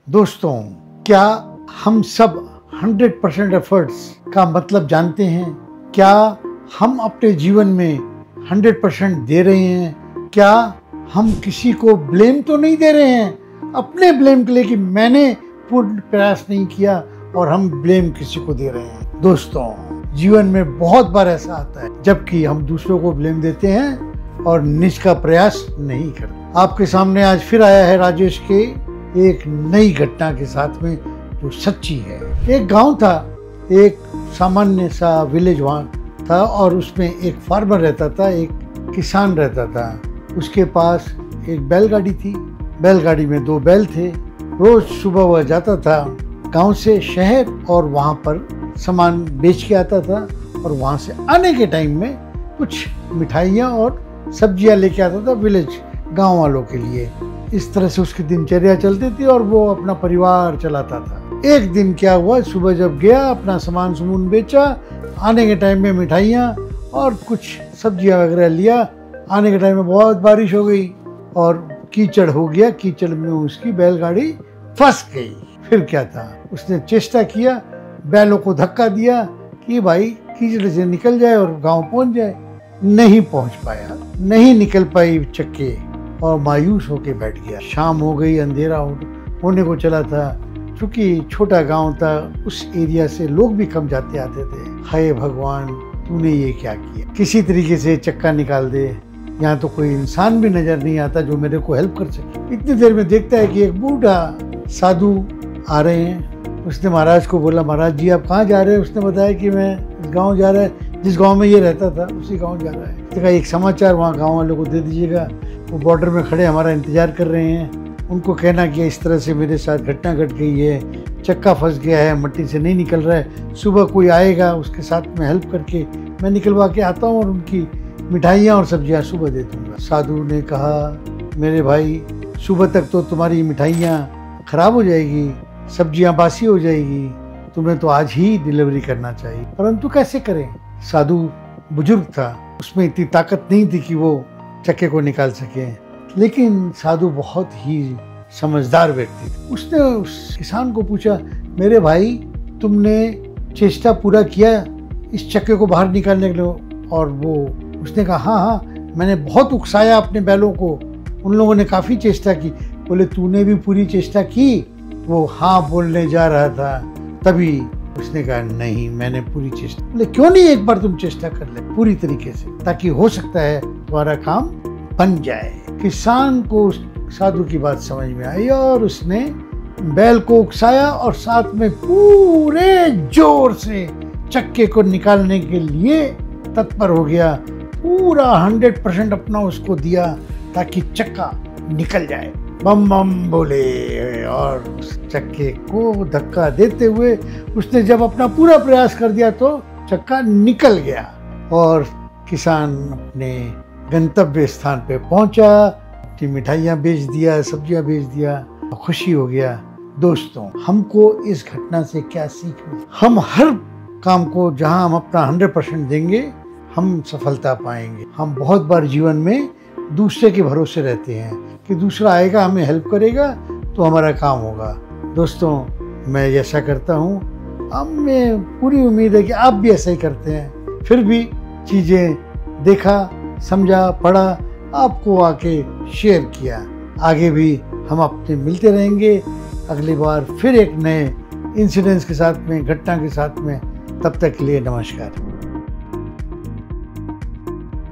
दोस्तों, क्या हम सब 100% एफर्ट्स का मतलब जानते हैं? क्या हम अपने जीवन में 100% दे रहे हैं? क्या हम किसी को ब्लेम तो नहीं दे रहे हैं अपने ब्लेम के लिए कि मैंने पूर्ण प्रयास नहीं किया और हम ब्लेम किसी को दे रहे हैं? दोस्तों, जीवन में बहुत बार ऐसा आता है जबकि हम दूसरों को ब्लेम देते हैं और निज का प्रयास नहीं करते। आपके सामने आज फिर आया है राजेश के एक नई घटना के साथ में जो सच्ची है। एक गांव था, एक सामान्य सा विलेज वहाँ था और उसमें एक फार्मर रहता था, एक किसान रहता था। उसके पास एक बैलगाड़ी थी, बैलगाड़ी में 2 बैल थे। रोज सुबह वह जाता था गांव से शहर और वहाँ पर सामान बेच के आता था और वहाँ से आने के टाइम में कुछ मिठाइयाँ और सब्जियाँ लेके आता था विलेज गांव वालों के लिए। इस तरह से उसकी दिनचर्या चलती थी और वो अपना परिवार चलाता था। एक दिन क्या हुआ, सुबह जब गया अपना सामान सुमून बेचा, आने के टाइम में मिठाइयाँ और कुछ सब्जियाँ वगैरह लिया। आने के टाइम में बहुत बारिश हो गई और कीचड़ हो गया। कीचड़ में उसकी बैलगाड़ी फंस गई। फिर क्या था, उसने चेष्टा किया, बैलों को धक्का दिया कि भाई कीचड़ से निकल जाए और गांव पहुंच जाए। नहीं पहुंच पाया, नहीं निकल पाई चक्के और मायूस होके बैठ गया। शाम हो गई, अंधेरा होने को चला था। क्योंकि छोटा गांव था, उस एरिया से लोग भी कम जाते आते थे। हाय भगवान, तूने ये क्या किया? किसी तरीके से चक्का निकाल दे, यहाँ तो कोई इंसान भी नजर नहीं आता जो मेरे को हेल्प कर सके। इतनी देर में देखता है कि एक बूढ़ा साधु आ रहे हैं। उसने महाराज को बोला, महाराज जी आप कहाँ जा रहे हैं? उसने बताया कि मैं इस गाँव जा रहा है, जिस गाँव में ये रहता था उसी गाँव जा रहा है। देखा एक समाचार वहाँ गाँव वालों को दे दीजिएगा, वो बॉर्डर में खड़े हमारा इंतजार कर रहे हैं। उनको कहना कि इस तरह से मेरे साथ घटना घट गई है, चक्का फंस गया है, मट्टी से नहीं निकल रहा है। सुबह कोई आएगा, उसके साथ में हेल्प करके मैं निकलवा के आता हूँ और उनकी मिठाइयाँ और सब्जियाँ सुबह दे दूँगा। साधु ने कहा, मेरे भाई सुबह तक तो तुम्हारी मिठाइयाँ खराब हो जाएगी, सब्जियाँ बासी हो जाएगी, तुम्हें तो आज ही डिलीवरी करना चाहिए। परंतु कैसे करें? साधु बुजुर्ग था, उसमें इतनी ताकत नहीं थी कि वो चक्के को निकाल सके। लेकिन साधु बहुत ही समझदार व्यक्ति थे। उसने उस किसान को पूछा, मेरे भाई तुमने चेष्टा पूरा किया इस चक्के को बाहर निकालने के लिए? और वो उसने कहा, हाँ, मैंने बहुत उकसाया अपने बैलों को, उन लोगों ने काफ़ी चेष्टा की। बोले, तूने भी पूरी चेष्टा की? वो हाँ बोलने जा रहा था, तभी उसने कहा, नहीं मैंने पूरी चेष्टा। बोले, क्यों नहीं एक बार तुम चेष्टा कर ले पूरी तरीके से, ताकि हो सकता है तुम्हारा काम बन जाए। किसान को साधु की बात समझ में आई और उसने बैल को उकसाया और साथ में पूरे जोर से चक्के को निकालने के लिए तत्पर हो गया। पूरा 100% अपना उसको दिया ताकि चक्का निकल जाए। बम बम बोले और उस चक्के को धक्का देते हुए उसने जब अपना पूरा प्रयास कर दिया तो चक्का निकल गया और किसान अपने गंतव्य स्थान पे पहुंचा, अपनी मिठाइयाँ बेच दिया, सब्जियाँ बेच दिया, खुशी हो गया। दोस्तों, हमको इस घटना से क्या सीख मिली? हम हर काम को जहां हम अपना 100% देंगे, हम सफलता पाएंगे। हम बहुत बार जीवन में दूसरे के भरोसे रहते हैं कि दूसरा आएगा, हमें हेल्प करेगा तो हमारा काम होगा। दोस्तों, मैं ऐसा करता हूँ, अब मैं पूरी उम्मीद है कि आप भी ऐसा ही करते हैं। फिर भी चीज़ें देखा, समझा, पढ़ा, आपको आके शेयर किया। आगे भी हम अपने मिलते रहेंगे अगली बार फिर एक नए इंसिडेंट्स के साथ में, घटना के साथ में। तब तक के लिए नमस्कार।